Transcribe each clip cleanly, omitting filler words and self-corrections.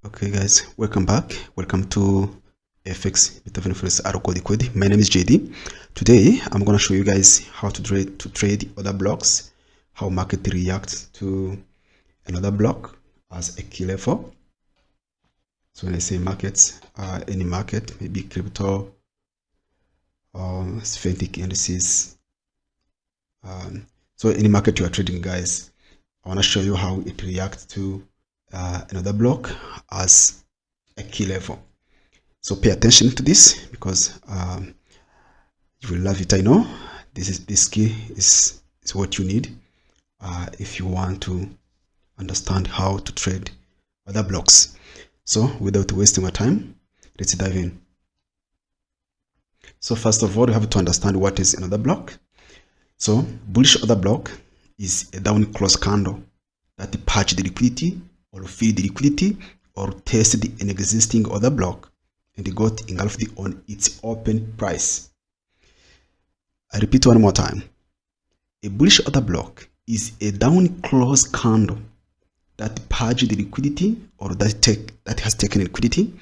Okay guys, welcome back. Welcome to FX Liquidity. My name is JD. Today I'm going to show you guys how to trade order blocks, how market reacts to another block as a key level. So when I say markets, any market, maybe crypto, synthetic indices, so any market you are trading, guys, I want to show you how it reacts to another block as a key level. So pay attention to this because you will love it. I know this key is what you need if you want to understand how to trade other blocks. So without wasting my time, let's dive in. So first of all, you have to understand what is another block. So bullish order block is a down close candle that patch the liquidity or fill the liquidity or test an existing order block and got engulfed on its open price. I repeat one more time. A bullish order block is a down close candle that patch the liquidity or that has taken liquidity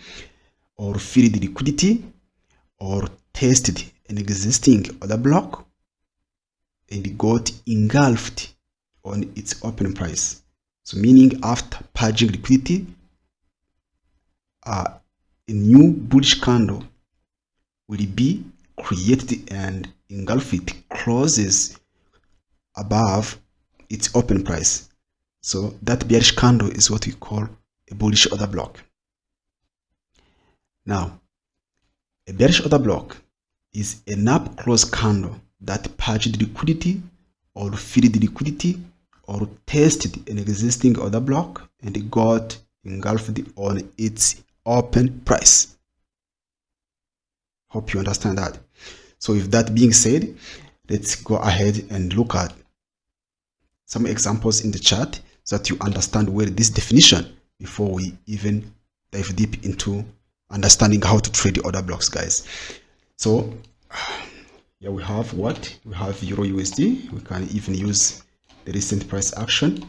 or fill the liquidity or tested an existing order block and got engulfed on its open price. So meaning after purging liquidity, a new bullish candle will be created and engulfed. It closes above its open price. So that bearish candle is what we call a bullish order block. Now, a bearish order block is a NAP close candle that purged liquidity or filled the liquidity or tested an existing order block and got engulfed on its open price. Hope you understand that. So with that being said, let's go ahead and look at some examples in the chart so that you understand well this definition before we even dive deep into understanding how to trade the order blocks, guys. So yeah, we have what? We have Euro USD. We can even use the recent price action.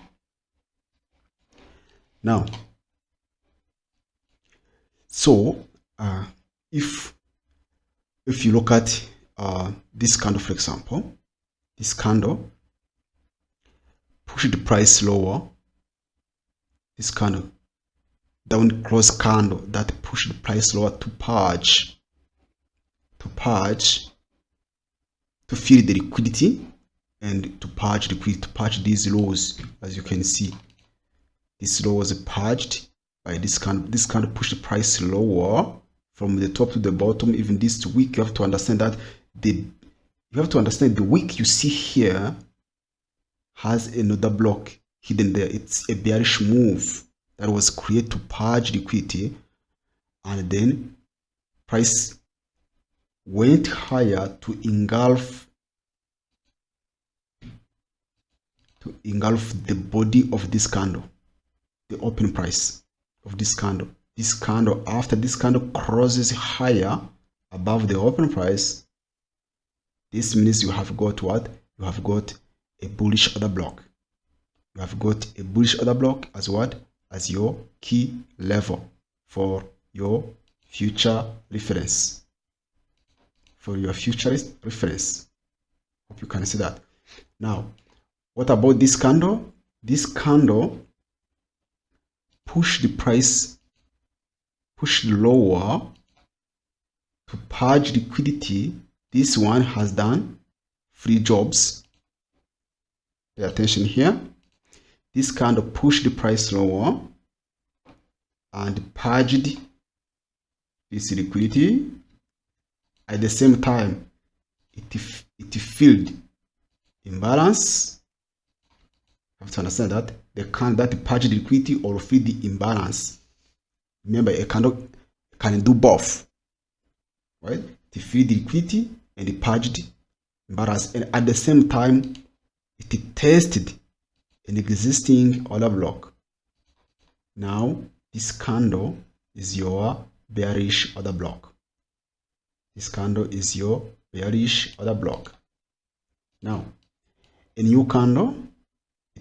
Now, so if you look at this candle, for example, this candle pushed the price lower. This candle down close candle that pushed the price lower to purge, to fill the liquidity and to purge liquidity, to purge these lows. As you can see, this low was purged by this candle. This candle pushed the price lower from the top to the bottom. Even this week, you have to understand that the wick you see here has another block hidden there. It's a bearish move that was created to purge liquidity, and then price went higher to engulf the body of this candle, the open price of this candle. This candle, after this candle crosses higher above the open price, this means you have got what? You have got a bullish order block. You have got a bullish order block as what? As your key level for your future reference. For your future reference. Hope you can see that. Now, what about this candle? This candle pushed the price, pushed lower to purge liquidity. This one has done 3 jobs. Pay attention here. This candle pushed the price lower and purged this liquidity. At the same time, it filled imbalance. You have to understand that the candle that purged the liquidity or filled the imbalance. Remember, a candle can do both, right? To fill the liquidity and it purged imbalance, and at the same time, it tested an existing order block. Now, this candle is your bearish order block. This candle is your bearish order block. Now, a new candle,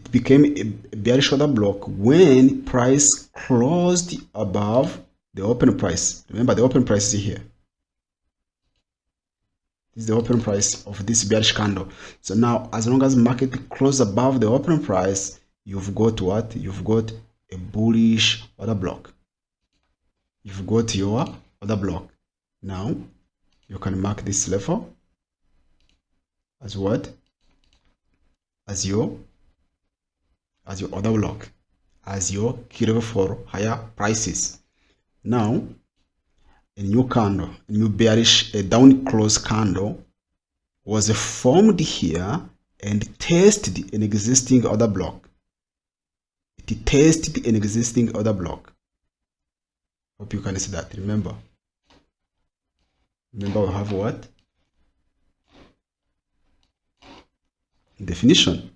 it became a bearish order block when price closed above the open price. Remember, the open price is here. This is the open price of this bearish candle. So now, as long as market closes above the open price, you've got what? You've got a bullish order block. You've got your order block. Now, you can mark this level as what? As your order block, as your key level for higher prices. Now, a new candle, a new bearish, a down close candle was formed here and tested an existing order block. It tested an existing order block. Hope you can see that. Remember we have what? Definition.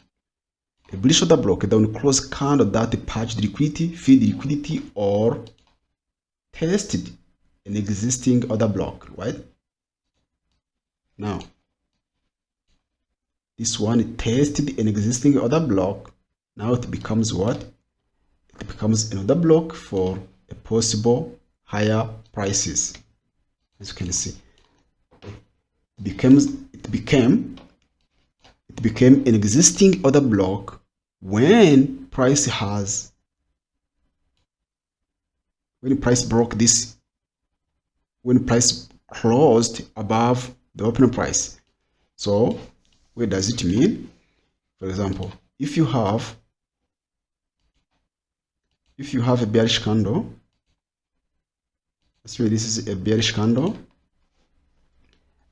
A bullish order block, a down close candle that patched liquidity, filled liquidity, or tested an existing order block, right? Now, this one tested an existing order block. Now it becomes what? It becomes an order block for a possible higher prices. As you can see, it became an existing order block when price broke this, when price closed above the opening price. So what does it mean? For example, if you have a bearish candle, let's say this is a bearish candle,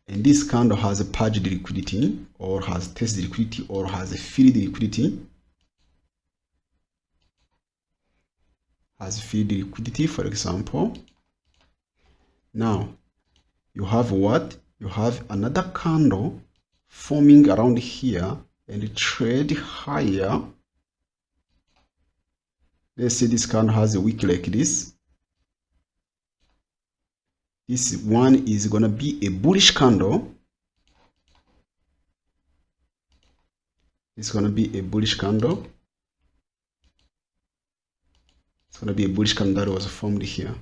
and this candle has a purged liquidity, or has tested liquidity, or has a filled liquidity, for example. Now you have what? You have another candle forming around here and trade higher. Let's say this candle has a wick like this. This one is going to be a bullish candle. It's going to be a bullish candle. It's going to be a bullish candle that was formed here.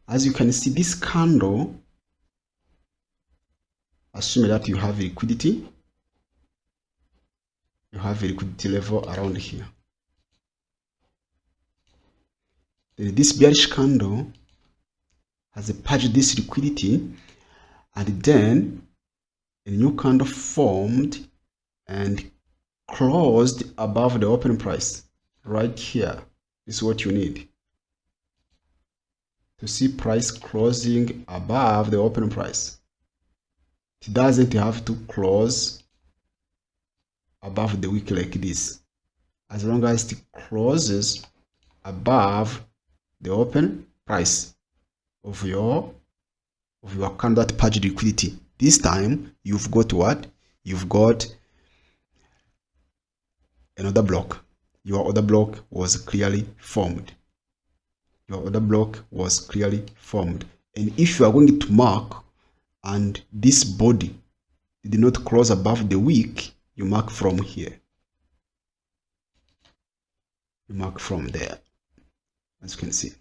As you can see, this candle, assuming that you have liquidity, you have a liquidity level around here. Then this bearish candle has purged this liquidity, and then a new candle formed and closed above the open price right here. This is what you need to see price closing above the open price. It doesn't have to close above the wick like this. As long as it closes above the open price of your candle that purged liquidity, this time you've got what? You've got another block. Your order block was clearly formed. Your order block was clearly formed. And if you are going to mark and this body did not close above the wick, you mark from here. You mark from there, as you can see.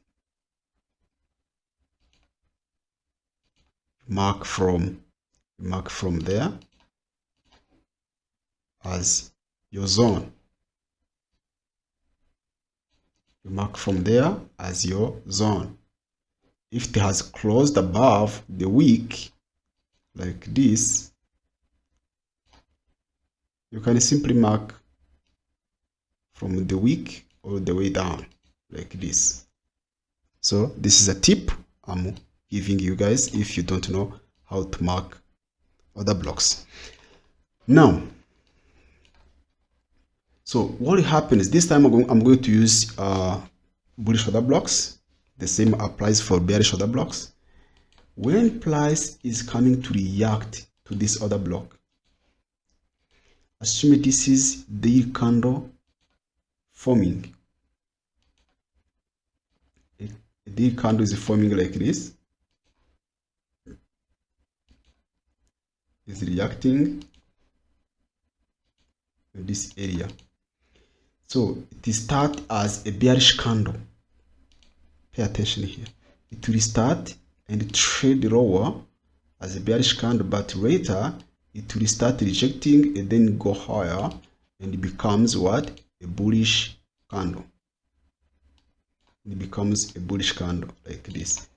Mark from there as your zone. You mark from there as your zone. If it has closed above the wick like this, you can simply mark from the wick all the way down like this. So this is a tip I'm giving you guys if you don't know how to mark order blocks. Now, so what happens this time, I'm going to use bullish order blocks. The same applies for bearish order blocks. When price is coming to react to this order block, assume this is the candle forming. The candle is forming like this. is reacting in this area. So it start as a bearish candle. Pay attention here. It will start and trade lower as a bearish candle, but later it will start rejecting and then go higher, and it becomes what? A bullish candle. It becomes a bullish candle like this.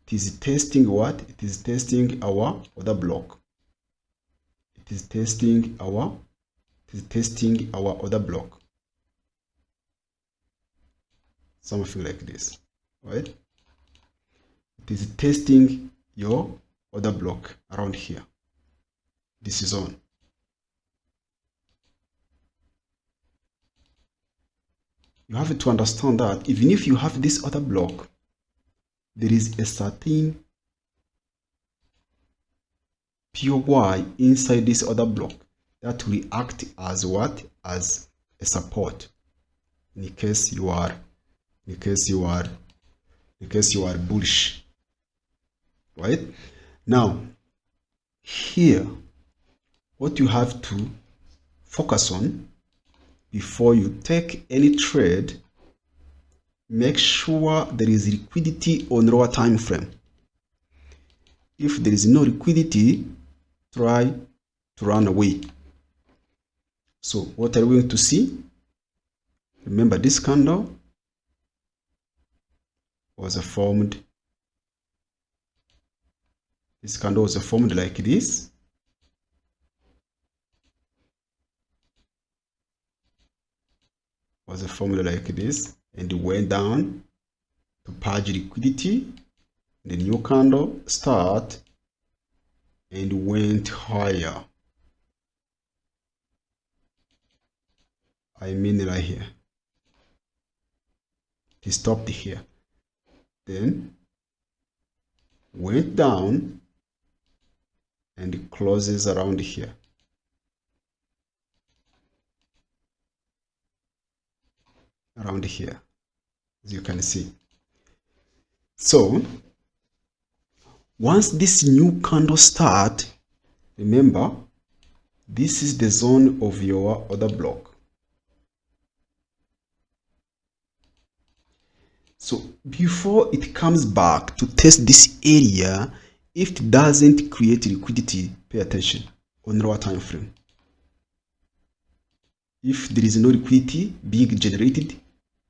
It is testing what? It is testing our order block. It is testing our order block. Something like this, right? It is testing your order block around here. This is on. You have to understand that even if you have this order block, there is a certain POY inside this order block that will act as what? As a support in case you are bullish, right? Now here, what you have to focus on before you take any trade, make sure there is liquidity on lower time frame. If there is no liquidity, try to run away. So what are we going to see? Remember, this candle was formed. This candle was formed like this. Was formed like this, and it went down to purge liquidity. The new candle start and went higher. I mean right here. It stopped here. Then went down and it closes around here. Around here, as you can see. So once this new candle start, remember, this is the zone of your order block. So before it comes back to test this area, if it doesn't create liquidity, pay attention on lower time frame. If there is no liquidity being generated,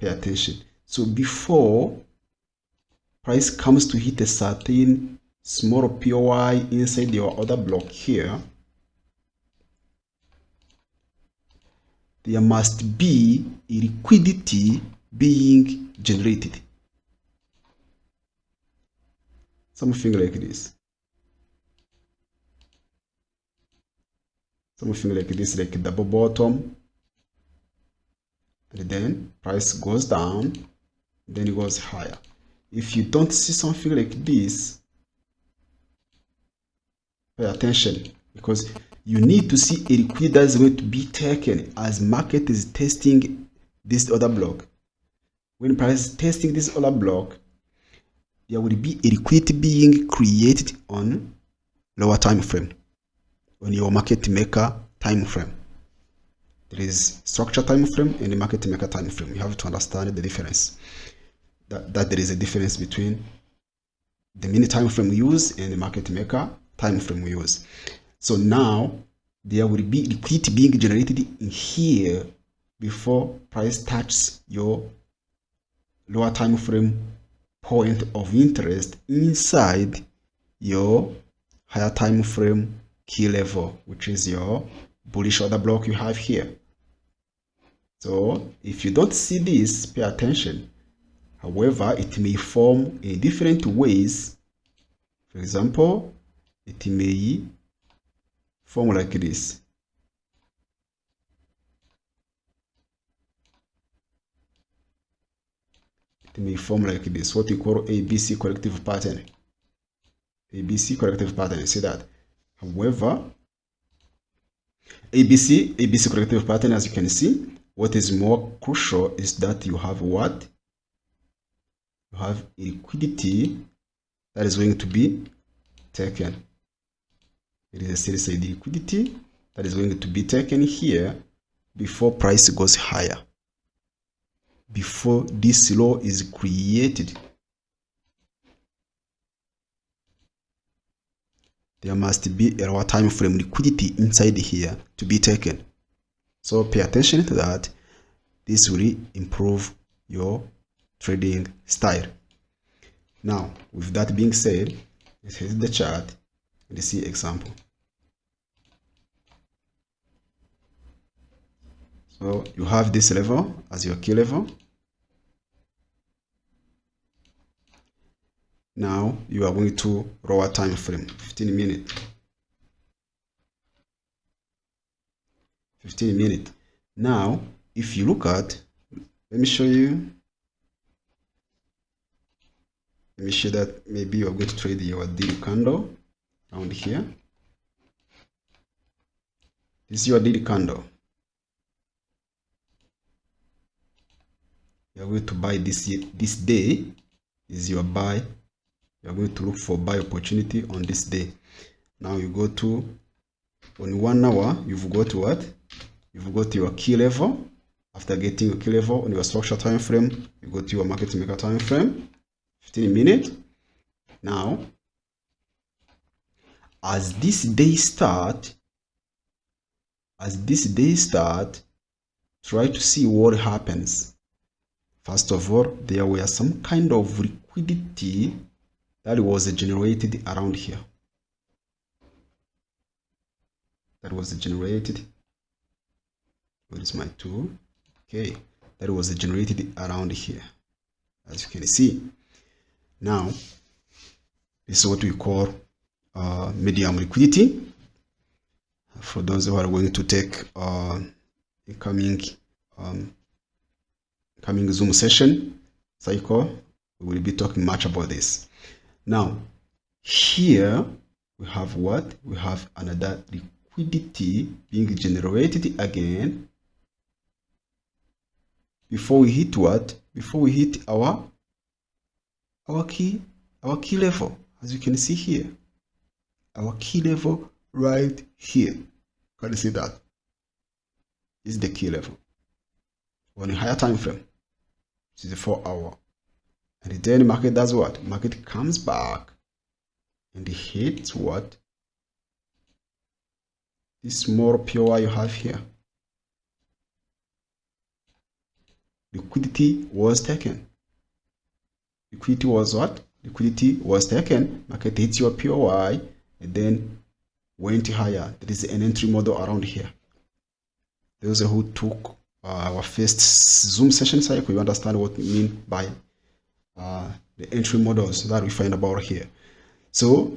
pay attention. So before price comes to hit a certain small POI inside your order block here, there must be a liquidity being generated. Something like this. Something like this, like a double bottom. And then price goes down, then it goes higher. If you don't see something like this, pay attention, because you need to see a liquidity that is going to be taken as market is testing this order block. When price is testing this order block, there will be a liquidity being created on lower time frame, on your market maker time frame. There is structure time frame and the market maker time frame. You have to understand the difference. That there is a difference between the mini time frame we use and the market maker time frame we use. So now there will be liquidity being generated in here before price touches your lower time frame point of interest inside your higher time frame key level, which is your bullish order block you have here. So if you don't see this, pay attention. However, it may form in different ways. For example, it may form like this. It may form like this, what we call ABC corrective pattern. ABC corrective pattern, see that. However, ABC corrective pattern, as you can see, what is more crucial is that you have what? You have a liquidity that is going to be taken. It is a sell side liquidity that is going to be taken here before price goes higher. Before this low is created, there must be a lower time frame liquidity inside here to be taken. So pay attention to that. This will improve your trading style. Now, with that being said, let's hit the chart and see example. So you have this level as your key level. Now you are going to lower time frame, 15 minutes. 15 minutes. Now, if you look at, let me show you. Let me show that maybe you are going to trade your daily candle around here. This is your daily candle. You are going to buy this day is your buy. You are going to look for buy opportunity on this day. Now you go to, on 1 hour, you've got what? You've got your key level. After getting your key level on your structure time frame, you go to your market maker time frame, 15 minutes. Now, as this day start, try to see what happens. First of all, there were some kind of liquidity that was generated around here. That was generated. Where is my tool? Okay, that was generated around here, as you can see. Now, this is what we call medium liquidity. For those who are going to take incoming Zoom session cycle, we will be talking much about this. Now, here we have what? We have another liquidity being generated again. Before we hit what? Before we hit our key level, as you can see here. Our key level right here. Can you see that? This is the key level. On a higher time frame. This is the 4 hour. And then the market does what? Market comes back and hits what? This small POI you have here. Liquidity was taken. Liquidity was what? Liquidity was taken. Market hits your POI and then went higher. There is an entry model around here. Those who took our first Zoom session cycle, you understand what we mean by the entry models that we find about here. So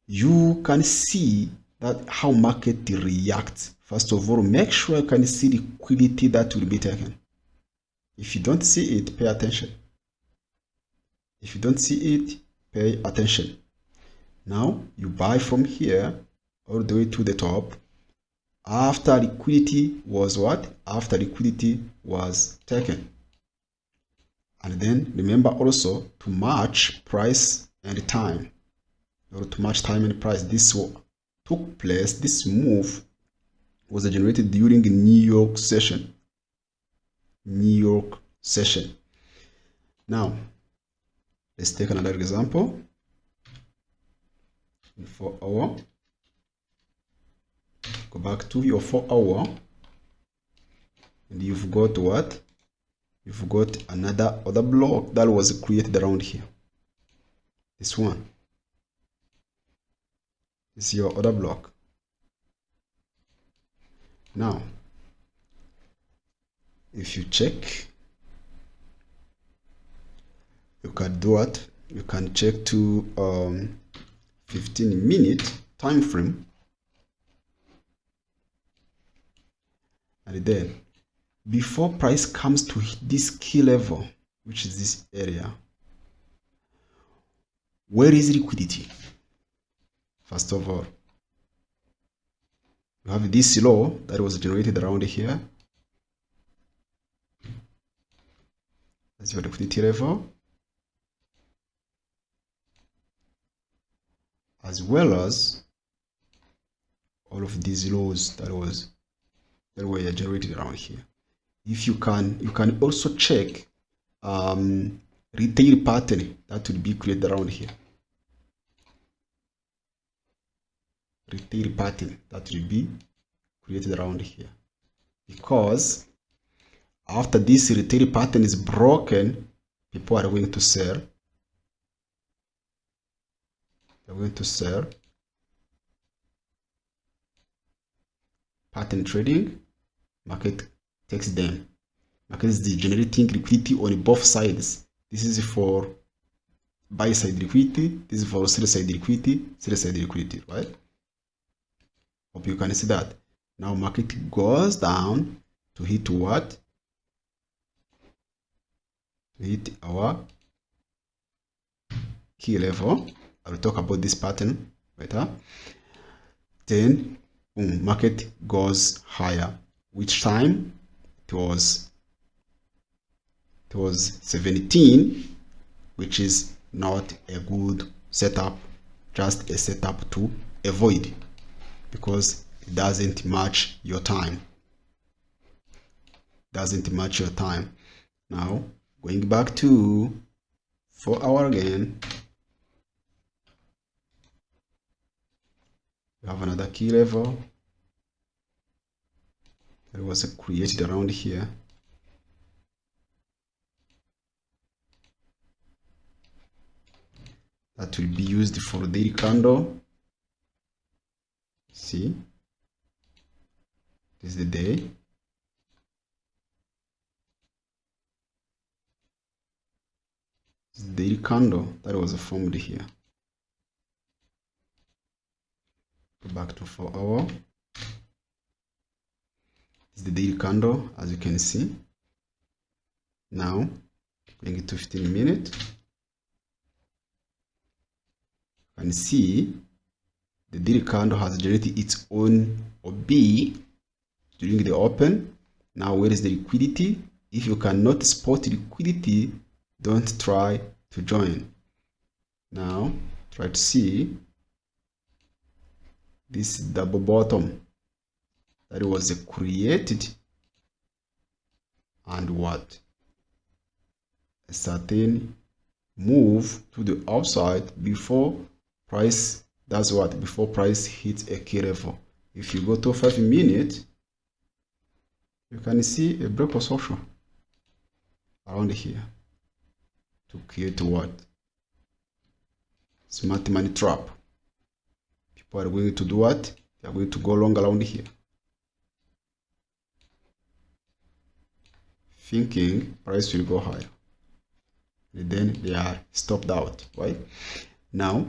you can see that how market reacts. First of all, make sure you can see the liquidity that will be taken. If you don't see it, pay attention. If you don't see it, pay attention. Now you buy from here all the way to the top. After liquidity was what? After liquidity was taken. And then remember also to match price and time. In order to match time and price, this took place, this move was generated during the New York session. Now, let's take another example. In 4 hour. Go back to your 4 hour. And you've got what? You've got another order block that was created around here. This one. This is your order block. Now, if you check, you can do what? You can check to 15-minute time frame. And then, before price comes to this key level, which is this area, where is liquidity? First of all, you have this low that was generated around here. That's your liquidity level. As well as all of these lows that were generated around here. If you can also check retail pattern that will be created around here. Retail pattern that will be created around here, because after this retail pattern is broken, people are going to sell. They're going to sell. Pattern trading, market takes them. Market is generating liquidity on both sides. This is for buy side liquidity, this is for sell side liquidity, right? Hope you can see that. Now market goes down to hit what? To hit our key level. I will talk about this pattern later. Then market goes higher. Which time? It was 17, which is not a good setup, just a setup to avoid, because it doesn't match your time. Now going back to 4 hour again, we have another key level that was created around here. That will be used for daily candle. See, this is the day. This is the daily candle that was formed here. Go back to 4 hour. This is the daily candle, as you can see. Now going to 15 minutes. You can see the daily candle has generated its own OB during the open. Now where is the liquidity? If you cannot spot liquidity, don't try to join. Now try to see this double bottom that was created, and what? A certain move to the upside before price does what? Before price hits a key level. If you go to 5 minutes, you can see a break of social around here to create what? Smart money trap. People are going to do what? They are going to go long around here, thinking price will go higher, and then they are stopped out, right? Now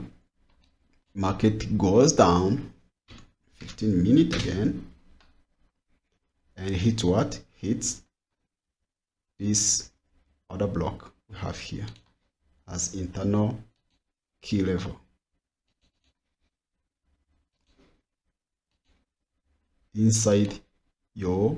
market goes down 15 minutes again and hits what? Hits this order block we have here as internal key level. Inside your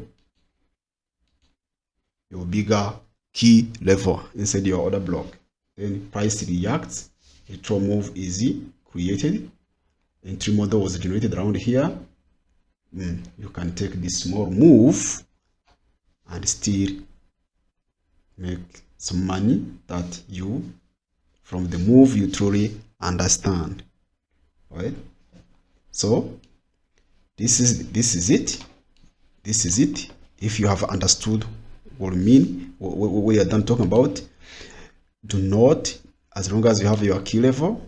bigger key level, inside your order block, then price reacts. Retro move is created. Entry model was generated around here. You can take this small move and still make some money that you, from the move, you truly understand, right? So this is it. If you have understood what I mean, what we are done talking about, do not, as long as you have your key level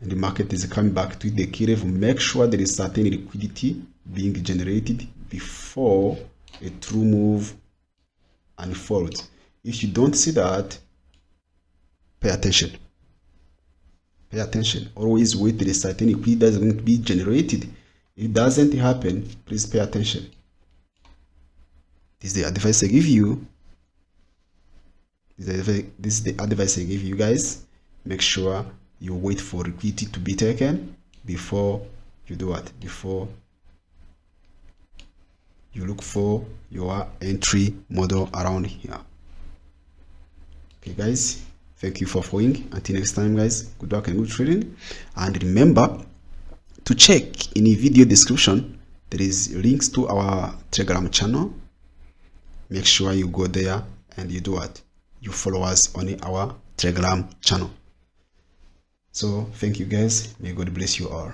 and the market is coming back to the key level, make sure there is certain liquidity being generated before a true move unfolds. If you don't see that, pay attention. Pay attention. Always wait till a certain liquidity that is going to be generated. If it doesn't happen, please pay attention. This is the advice I give you. This is the advice I give you guys. Make sure you wait for liquidity to be taken before you do what? Before you look for your entry model around here. Okay guys, thank you for following. Until next time guys, good luck and good trading. And remember, to check in the video description, there is links to our Telegram channel. Make sure you go there and you do what? You follow us on our Telegram channel. So thank you guys. May God bless you all.